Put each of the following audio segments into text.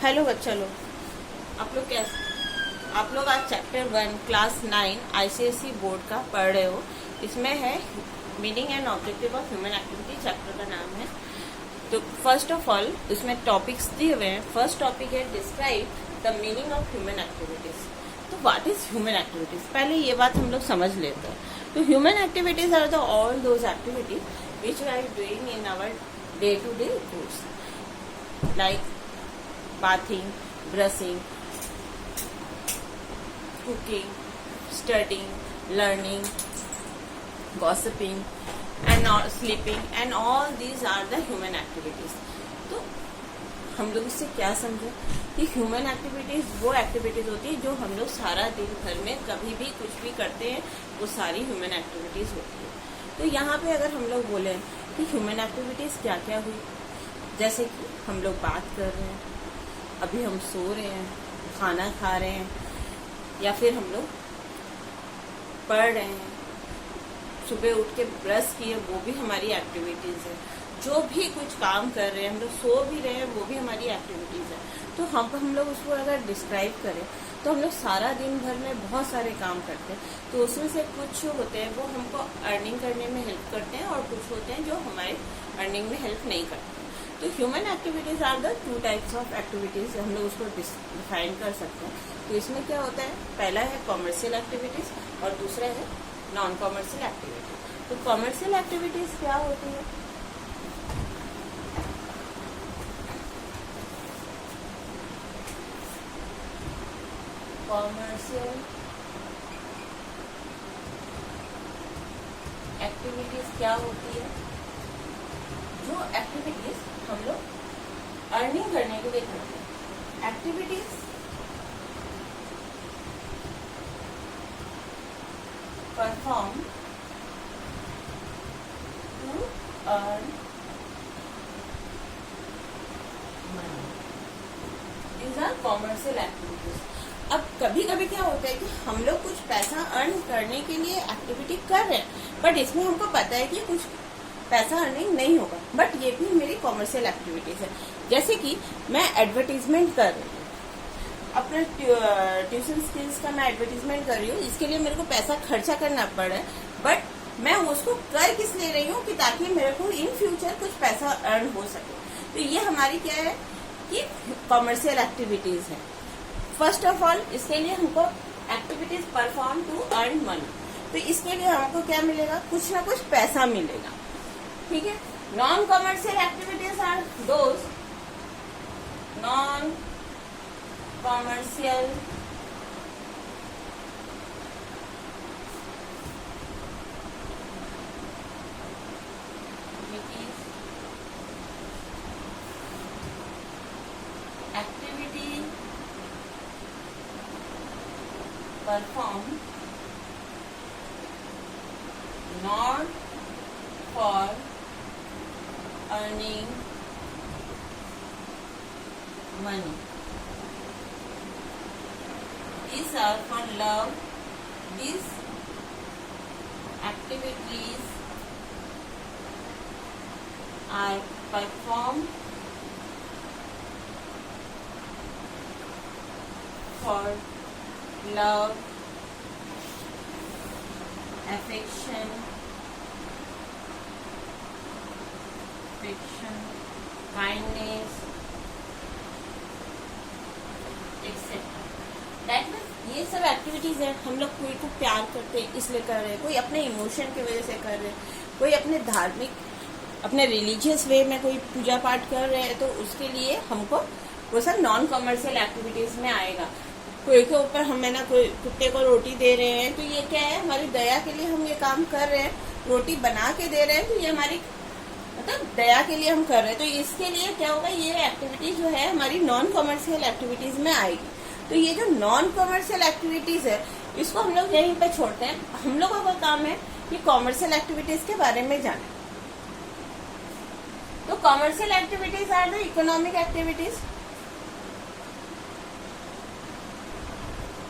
Hello बच्चा लोग, आप लोग आज चैप्टर 1 क्लास 9 आईसीएसई बोर्ड का पढ़ रहे हो। इसमें है meaning and objective of human activity, chapter का नाम है। तो फर्स्ट ऑफ ऑल इसमें टॉपिक्स दिए हुए हैं। फर्स्ट टॉपिक है describe the meaning of human activities. तो व्हाट इज ह्यूमन एक्टिविटीज, पहले ये बात हम लोग समझ लेते हैं। तो human activities are the all those activities which we are doing in our day to day course, like bathing, brushing, cooking, studying, learning, gossiping, and sleeping, and all these are the human activities. तो हम लोग इससे क्या समझे कि human activities वो activities होती है जो हम लोग सारा दिन भर में कभी भी कुछ भी करते हैं, वो सारी ह्यूमन एक्टिविटीज होती है। तो यहाँ पे अगर हम लोग बोले कि ह्यूमन एक्टिविटीज क्या क्या हुई, जैसे कि हम लोग बात कर रहे हैं, अभी हम सो रहे हैं, खाना खा रहे हैं, या फिर हम लोग पढ़ रहे हैं, सुबह उठ के ब्रश किए, वो भी हमारी एक्टिविटीज़ है। जो भी कुछ काम कर रहे हैं, हम लोग सो भी रहे हैं, वो भी हमारी एक्टिविटीज़ है। तो हम लोग उसको अगर डिस्क्राइब करें तो हम लोग सारा दिन भर में बहुत सारे काम करते हैं। तो उसमें से कुछ होते हैं वो हमको अर्निंग करने में हेल्प करते हैं, और कुछ होते हैं जो हमारे अर्निंग में हेल्प नहीं करते। तो human activities are the 2 types of activities, हम लोग उसको डिफाइन कर सकते हैं। तो इसमें क्या होता है, पहला है कॉमर्शियल एक्टिविटीज और दूसरा है नॉन कॉमर्शियल एक्टिविटीज। तो कॉमर्शियल एक्टिविटीज क्या होती है? कॉमर्शियल एक्टिविटीज क्या होती है? जो एक्टिविटीज हम लोग अर्निंग करने के लिए करते हैं। Activities perform to earn money, these are commercial activities. अब कभी कभी क्या होता है कि हम लोग कुछ पैसा अर्न करने के लिए एक्टिविटी कर रहे हैं, बट इसमें हमको पता है कि कुछ पैसा अर्निंग नहीं होगा, बट ये भी मेरी कॉमर्शियल एक्टिविटीज है। जैसे कि मैं एडवर्टीजमेंट कर रही हूँ, अपने ट्यूशन स्किल्स का मैं एडवर्टीजमेंट कर रही हूँ, इसके लिए मेरे को पैसा खर्चा करना पड़ रहा है, बट मैं उसको कर किस ले रही हूँ कि ताकि मेरे को इन फ्यूचर कुछ पैसा अर्न हो सके। तो ये हमारी क्या है कि कॉमर्शियल एक्टिविटीज है। फर्स्ट ऑफ ऑल इसके लिए हमको activities perform to earn money, तो इसके लिए हमको क्या मिलेगा, कुछ ना कुछ पैसा मिलेगा, ठीक है। Non commercial activities are those non commercial activity perform not for earning money. These are for love. These activities are performed for love, affection, kindness, etc. That means ये सब एक्टिविटीज है। हम लोग कोई को प्यार करते हैं इसलिए कर रहे हैं, कोई अपने इमोशन की वजह से कर रहे हैं, कोई अपने धार्मिक अपने रिलीजियस वे में कोई पूजा पाठ कर रहे हैं, तो उसके लिए हमको वो सब नॉन कॉमर्शियल एक्टिविटीज में आएगा। कोई के ऊपर हम ना कोई कुत्ते को रोटी दे रहे हैं, तो ये क्या है, हमारी दया के लिए हम ये काम कर रहे हैं, रोटी बना के दे रहे हैं, तो ये हमारी मतलब दया के लिए हम कर रहे हैं। तो इसके लिए क्या होगा, ये एक्टिविटीज जो है हमारी नॉन कॉमर्शियल एक्टिविटीज में आएगी। तो ये जो नॉन कॉमर्शियल एक्टिविटीज है, इसको हम लोग यहीं पे छोड़ते हैं। हम लोगों का काम है कि कॉमर्शियल एक्टिविटीज के बारे में जाने। तो commercial activities are the economic activities,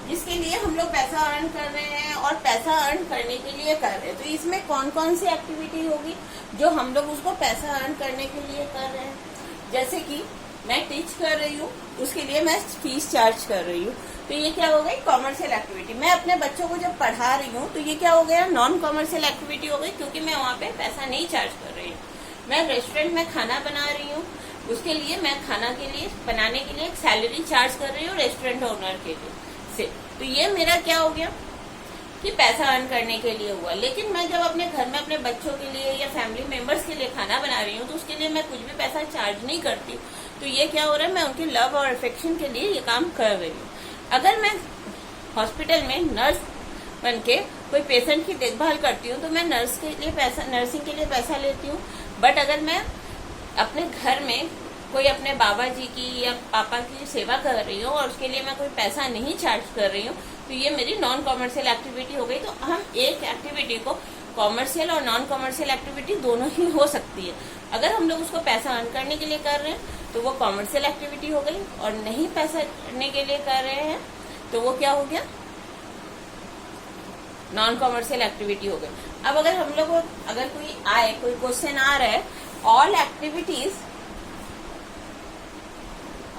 जिसके लिए हम लोग पैसा अर्न कर रहे हैं और पैसा अर्न करने के लिए कर रहे हैं। तो इसमें कौन कौन सी एक्टिविटी होगी जो हम लोग उसको पैसा अर्न करने के लिए कर रहे हैं, जैसे कि मैं टीच कर रही हूँ, उसके लिए मैं फीस चार्ज कर रही हूँ। तो ये क्या हो गई? Commercial activity. मैं अपने बच्चों को जब पढ़ा रही हूँ तो ये क्या हो गया? नॉन कॉमर्शियल एक्टिविटी हो गई, क्योंकि मैं वहाँ पे पैसा नहीं चार्ज कर रही हूँ। मैं रेस्टोरेंट में खाना बना रही हूँ, उसके लिए मैं खाना के लिए बनाने के लिए एक सैलरी चार्ज कर रही हूँ रेस्टोरेंट ओनर के लिए से। तो ये मेरा क्या हो गया कि पैसा अर्न करने के लिए हुआ। लेकिन मैं जब अपने घर में अपने बच्चों के लिए या फैमिली मेंबर्स के लिए खाना बना रही हूँ तो उसके लिए मैं कुछ भी पैसा चार्ज नहीं करती। तो ये क्या हो रहा है? मैं उनके लव और अफेक्शन के लिए ये काम कर रही हूँ। अगर मैं हॉस्पिटल में नर्स बन के कोई पेशेंट की देखभाल करती हूँ तो मैं नर्सिंग के लिए पैसा लेती हूँ। बट अगर मैं अपने घर में कोई अपने बाबा जी की या पापा की सेवा कर रही हूँ और उसके लिए मैं कोई पैसा नहीं चार्ज कर रही हूँ तो ये मेरी नॉन कॉमर्शियल एक्टिविटी हो गई। तो हम एक एक्टिविटी को कॉमर्शियल और नॉन कॉमर्शियल एक्टिविटी दोनों ही हो सकती है। अगर हम लोग उसको पैसा अर्न करने के लिए कर रहे हैं तो वो कॉमर्शियल एक्टिविटी हो गई, और नहीं पैसा करने के लिए कर रहे हैं तो वो क्या हो गया? नॉन कॉमर्शियल एक्टिविटी हो गई। अब अगर हम लोग अगर कोई क्वेश्चन आ रहा है,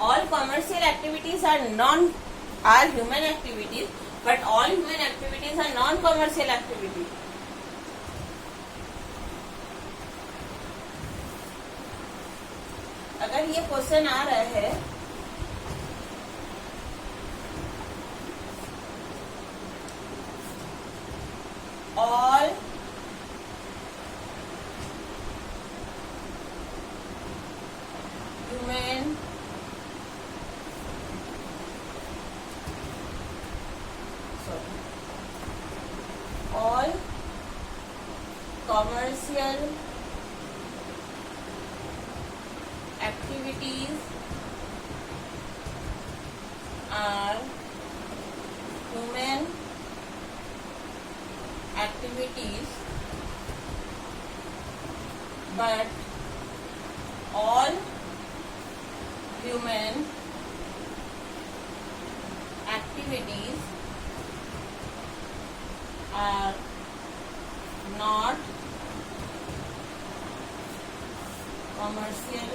all commercial activities are human activities, but all human activities are non-commercial activities. अगर ये क्वेश्चन आ रहा है all human all commercial activities are human activities, but all human activities are not commercial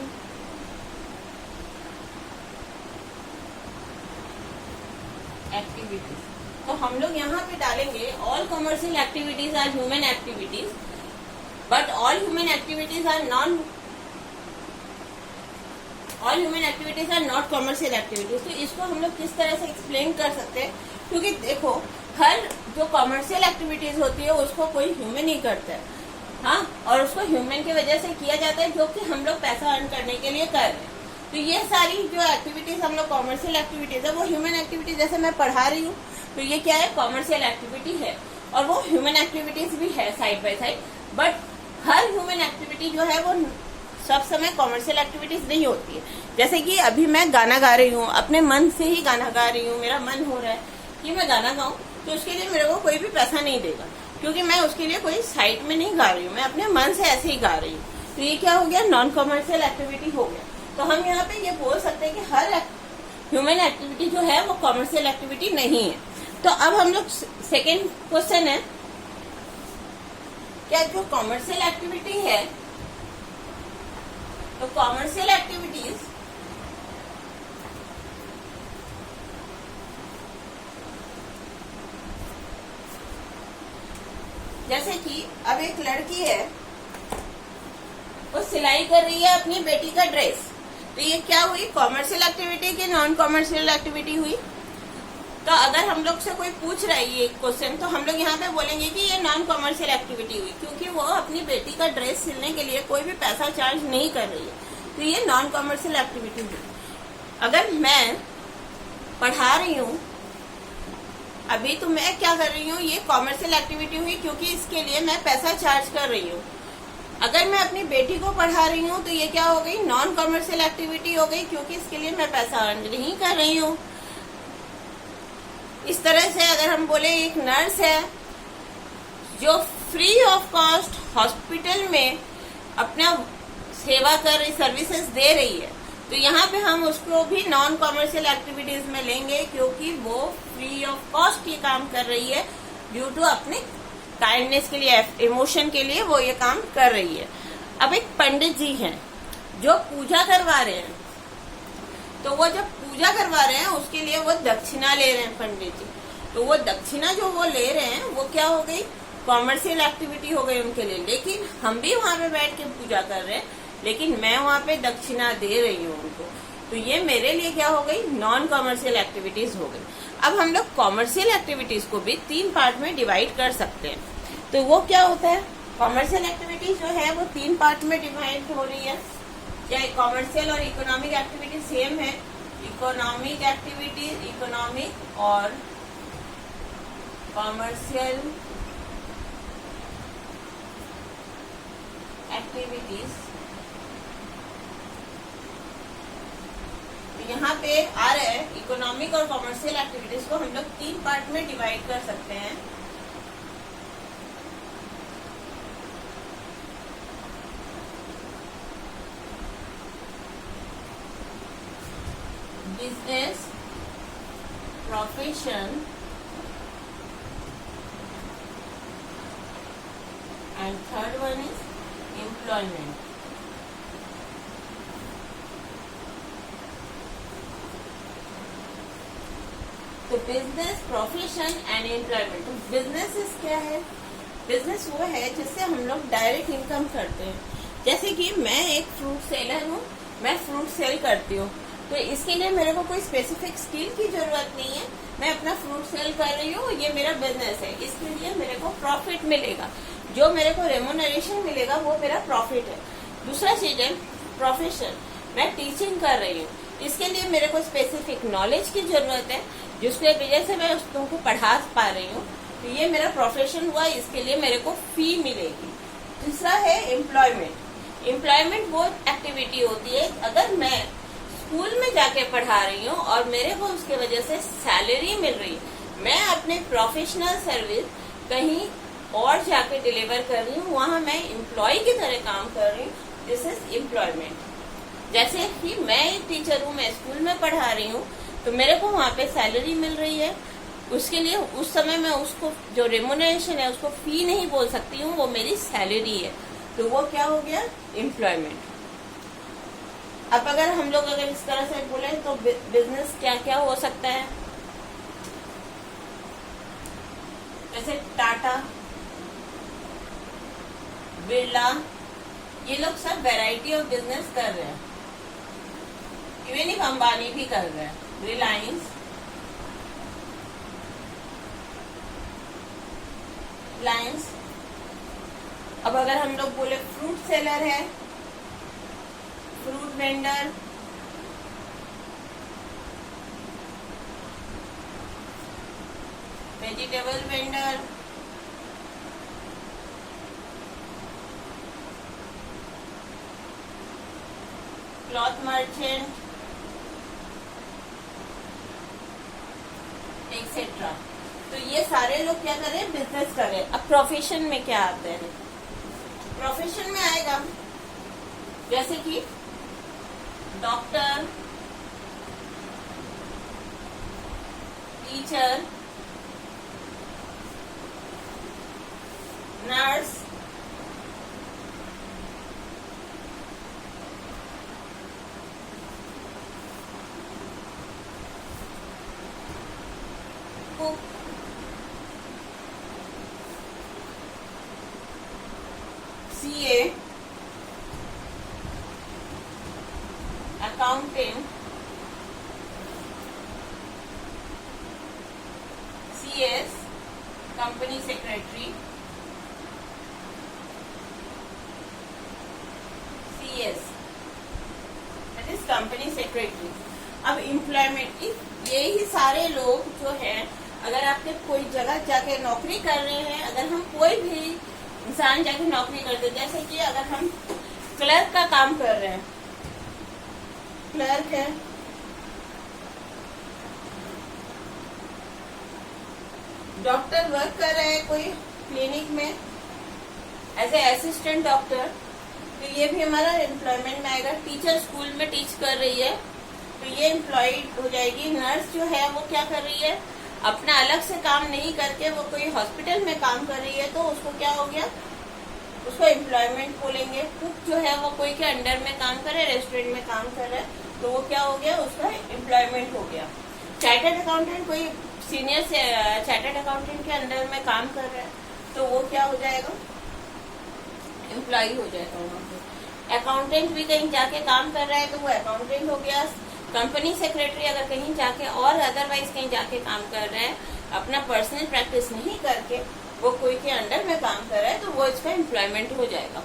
activities। तो हम लोग यहाँ पे डालेंगे all commercial activities are human activities, but all human activities are not commercial activities. तो इसको हम लोग किस तरह से एक्सप्लेन कर सकते हैं? क्योंकि देखो, हर जो कॉमर्शियल एक्टिविटीज होती है उसको कोई ह्यूमन ही करता है, हाँ, और उसको ह्यूमन की वजह से किया जाता है, जो कि हम लोग पैसा अर्न करने के लिए कर रहे हैं। तो ये सारी जो एक्टिविटीज हम लोग कॉमर्शियल एक्टिविटीज है वो ह्यूमन एक्टिविटीज, जैसे मैं पढ़ा रही हूँ तो ये क्या है? कॉमर्शियल एक्टिविटी है, और वो ह्यूमन एक्टिविटीज भी है side by side. But her human activity जो है वो सब समय कॉमर्शियल एक्टिविटीज नहीं होती है। जैसे कि अभी मैं गाना गा रही हूँ, अपने मन से ही गाना गा रही हूँ, मेरा मन हो रहा है कि मैं गाना गाऊं, तो उसके लिए मेरे को कोई भी पैसा नहीं देगा, क्योंकि मैं उसके लिए कोई साइट में नहीं गा रही हूँ, मैं अपने मन से ऐसे ही गा रही हूँ। तो ये क्या हो गया? नॉन कॉमर्शियल एक्टिविटी हो गया। तो हम यहाँ पे ये बोल सकते हैं कि हर ह्यूमन एक्टिविटी जो है वो कॉमर्शियल एक्टिविटी नहीं है। तो अब हम लोग सेकेंड क्वेश्चन है, क्या जो कॉमर्शियल एक्टिविटी है, तो कॉमर्शियल एक्टिविटीज जैसे कि अब एक लड़की है, वो सिलाई कर रही है अपनी बेटी का ड्रेस, तो ये क्या हुई? कॉमर्शियल एक्टिविटी की नॉन कॉमर्शियल एक्टिविटी हुई। तो अगर हम लोग से कोई पूछ रहा है ये क्वेश्चन, तो हम लोग यहाँ पे बोलेंगे कि ये नॉन कॉमर्शियल एक्टिविटी हुई, क्योंकि वो अपनी बेटी का ड्रेस सिलने के लिए कोई भी पैसा चार्ज नहीं कर रही है, तो ये नॉन कॉमर्शियल एक्टिविटी हुई। अगर मैं पढ़ा रही हूँ अभी, तो मैं क्या कर रही हूँ? ये कॉमर्शियल एक्टिविटी हुई, क्योंकि इसके लिए मैं पैसा चार्ज कर रही हूँ। अगर मैं अपनी बेटी को पढ़ा रही हूँ तो ये क्या हो गई? नॉन कॉमर्शियल एक्टिविटी हो गई, क्योंकि इसके लिए मैं पैसा अर्न नहीं कर रही हूँ। इस तरह से अगर हम बोले एक नर्स है जो फ्री ऑफ कॉस्ट हॉस्पिटल में अपना सेवा कर रही, सर्विसेज दे रही है, तो यहाँ पे हम उसको भी नॉन कॉमर्शियल एक्टिविटीज में लेंगे, क्योंकि वो फ्री ऑफ कॉस्ट ये काम कर रही है, ड्यू टू अपने काइंडनेस के लिए, इमोशन के लिए वो ये काम कर रही है। अब एक पंडित जी हैं जो पूजा करवा रहे हैं, तो वो जब पूजा करवा रहे हैं उसके लिए वो दक्षिणा ले रहे हैं पंडित जी। तो वो दक्षिणा जो वो ले रहे हैं वो क्या हो गई, कॉमर्शियल एक्टिविटी हो गई उनके लिए। लेकिन हम भी वहां पे बैठ के पूजा कर रहे हैं, लेकिन मैं वहां पे दक्षिणा दे रही हूँ उनको, तो ये मेरे लिए क्या हो गई, नॉन कॉमर्शियल एक्टिविटीज हो गई। अब हम लोग कॉमर्शियल एक्टिविटीज को भी 3 पार्ट में डिवाइड कर सकते हैं। तो वो क्या होता है, कॉमर्शियल एक्टिविटीज जो है वो 3 पार्ट में डिवाइड हो रही है। क्या कॉमर्शियल और इकोनॉमिक एक्टिविटी सेम है? इकोनॉमिक एक्टिविटीज, इकोनॉमिक और कॉमर्शियल एक्टिविटीज। तो यहाँ पे आ रहा है इकोनॉमिक और कॉमर्शियल एक्टिविटीज को हम लोग 3 पार्ट में डिवाइड कर सकते हैं। Business, profession and third one is employment. तो बिजनेस, प्रोफेशन एंड एम्प्लॉयमेंट। तो बिजनेस क्या है? बिजनेस वो है जिससे हम लोग डायरेक्ट इनकम करते हैं। जैसे कि मैं एक फ्रूट सेलर हूँ, मैं फ्रूट सेल करती हूँ, तो इसके लिए मेरे को कोई स्पेसिफिक स्किल की जरूरत नहीं है। मैं अपना फ्रूट सेल कर रही हूँ, ये मेरा बिजनेस है, इसके लिए मेरे को प्रॉफिट मिलेगा, जो मेरे को रेमुनरेशन मिलेगा वो मेरा प्रॉफिट है। दूसरा चीज है प्रोफेशन, मैं टीचिंग कर रही हूँ, इसके लिए मेरे को स्पेसिफिक नॉलेज की जरूरत है, जिसके वजह से मैं उनको पढ़ा पा रही हूँ, तो ये मेरा प्रोफेशन हुआ, इसके लिए मेरे को फी मिलेगी। तीसरा है एम्प्लॉयमेंट। एम्प्लॉयमेंट वो एक्टिविटी होती है अगर मैं स्कूल में जाके पढ़ा रही हूँ और मेरे को उसके वजह से सैलरी मिल रही है, मैं अपने प्रोफेशनल सर्विस कहीं और जाके डिलीवर कर रही हूँ, वहां मैं एम्प्लॉय की तरह काम कर रही हूँ, दिस इज एम्प्लॉयमेंट। जैसे कि मैं एक टीचर हूँ, मैं स्कूल में पढ़ा रही हूँ, तो मेरे को वहां पे सैलरी मिल रही है, उसके लिए उस समय मैं उसको जो रेमुनरेशन है उसको फी नहीं बोल सकती हूँ, वो मेरी सैलरी है, तो वो क्या हो गया, एम्प्लॉयमेंट। अब अगर हम लोग अगर इस तरह से बोले तो बिजनेस क्या क्या हो सकता है, जैसे टाटा, बिरला, ये लोग सब वैरायटी ऑफ बिजनेस कर रहे हैं। इवन एक अंबानी भी कर रहे हैं, रिलायंस, अब अगर हम लोग बोले फ्रूट सेलर है, fruit vendor, vegetable vendor, cloth merchant, etcetera. तो ये सारे लोग क्या कर रहे हैं, बिजनेस कर रहे हैं। अब प्रोफेशन में क्या आते हैं, प्रोफेशन में आएगा जैसे कि doctor, teacher, nurse, cook, CA, accountant, CS, company secretary, CS that is company secretary. अब एम्प्लॉयमेंट, ये ही सारे लोग जो हैं, अगर आपके कोई जगह जाके नौकरी कर रहे हैं, अगर हम कोई भी इंसान जाके नौकरी करते हैं, जैसे कि अगर हम क्लर्क का काम कर रहे हैं, क्लर्क है, डॉक्टर वर्क कर रहे हैं कोई क्लिनिक में एज ए असिस्टेंट डॉक्टर, तो ये भी हमारा एम्प्लॉयमेंट में आएगा। टीचर स्कूल में टीच कर रही है, तो ये एम्प्लॉयड हो जाएगी। नर्स जो है वो क्या कर रही है, अपना अलग से काम नहीं करके वो कोई हॉस्पिटल में काम कर रही है, तो उसको क्या हो गया, उसको एम्प्लॉयमेंट बोलेंगे। कुक जो है वो कोई के अंडर में काम कर रहे, रेस्टोरेंट में काम कर रहे, तो वो क्या हो गया, उसका एम्प्लॉयमेंट हो गया। चार्टर्ड अकाउंटेंट कोई सीनियर से चार्टर्ड अकाउंटेंट के अंडर में काम कर रहा है तो वो क्या हो जाएगा, एम्प्लॉय हो जाएगा वहाँ पे। अकाउंटेंट भी कहीं जाके काम कर रहा है तो वो अकाउंटेंट हो गया। कंपनी सेक्रेटरी अगर कहीं जाके और अदरवाइज कहीं जाके काम कर रहे हैं, अपना पर्सनल प्रैक्टिस नहीं करके वो कोई के अंडर में काम कर रहा है तो वो इसका एम्प्लॉयमेंट हो जाएगा।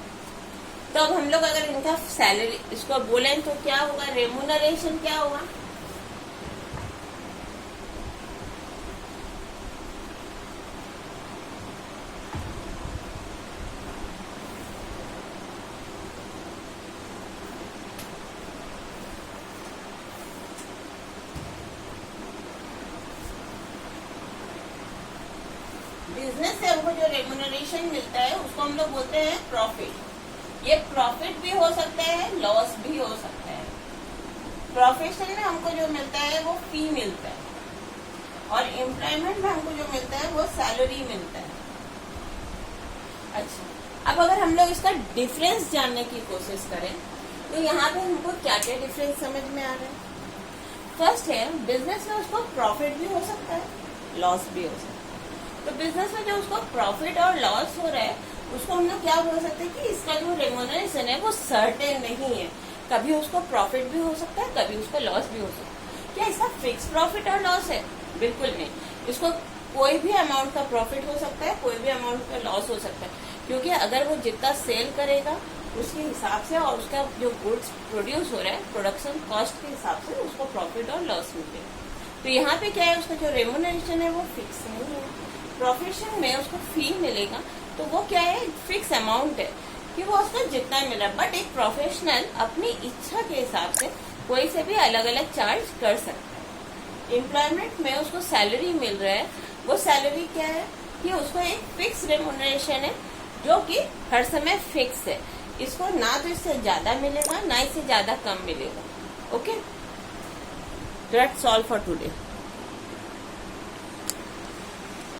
तो अब हम लोग अगर इनका सैलरी इसको बोलें तो क्या होगा, रेम्यूनरेशन क्या होगा, बिजनेस से हमको जो रेम्यूनरेशन मिलता है उसको हम लोग बोलते हैं प्रॉफिट। ये प्रॉफिट भी हो सकता है, लॉस भी हो सकता है। प्रोफेशन में हमको जो मिलता है वो फी मिलता है और एम्प्लॉयमेंट में हमको जो मिलता है वो सैलरी मिलता है। अच्छा, अब अगर हम लोग इसका डिफरेंस जानने की कोशिश करें तो यहाँ पे हमको क्या क्या डिफरेंस समझ में आ रहा है। फर्स्ट है, बिजनेस में उसको प्रॉफिट भी हो सकता है, लॉस भी हो सकता है। तो बिजनेस में जो उसको प्रॉफिट और लॉस हो रहा है उसको हम लोग क्या बोल सकते हैं कि इसका जो रेम्यूनरेशन है वो सर्टेन नहीं है, कभी उसको प्रॉफिट भी हो सकता है, कभी उसको लॉस भी हो सकता है। क्या इसका फिक्स प्रॉफिट और लॉस है? बिल्कुल नहीं। इसको कोई भी अमाउंट का प्रॉफिट हो सकता है, कोई भी अमाउंट का लॉस हो सकता है, क्योंकि अगर वो जितना सेल करेगा उसके हिसाब से और उसका जो गुड्स प्रोड्यूस हो रहा है प्रोडक्शन कॉस्ट के हिसाब से उसको प्रॉफिट और लॉस मिलेगा। तो यहाँ पे क्या है, उसका जो रेम्यूनरेशन है वो फिक्स नहीं है। प्रोफेशन में उसको फी मिलेगा तो वो क्या है, फिक्स अमाउंट है कि वो उसको जितना मिला। बट एक प्रोफेशनल अपनी इच्छा के हिसाब से कोई से भी अलग अलग चार्ज कर सकता है। एम्प्लॉयमेंट में उसको सैलरी मिल रहा है, वो सैलरी क्या है कि उसको एक फिक्स रेम्यूनरेशन है जो कि हर समय फिक्स है। इसको ना तो इससे ज्यादा मिलेगा ना इससे ज्यादा कम मिलेगा। Okay, that's all for today.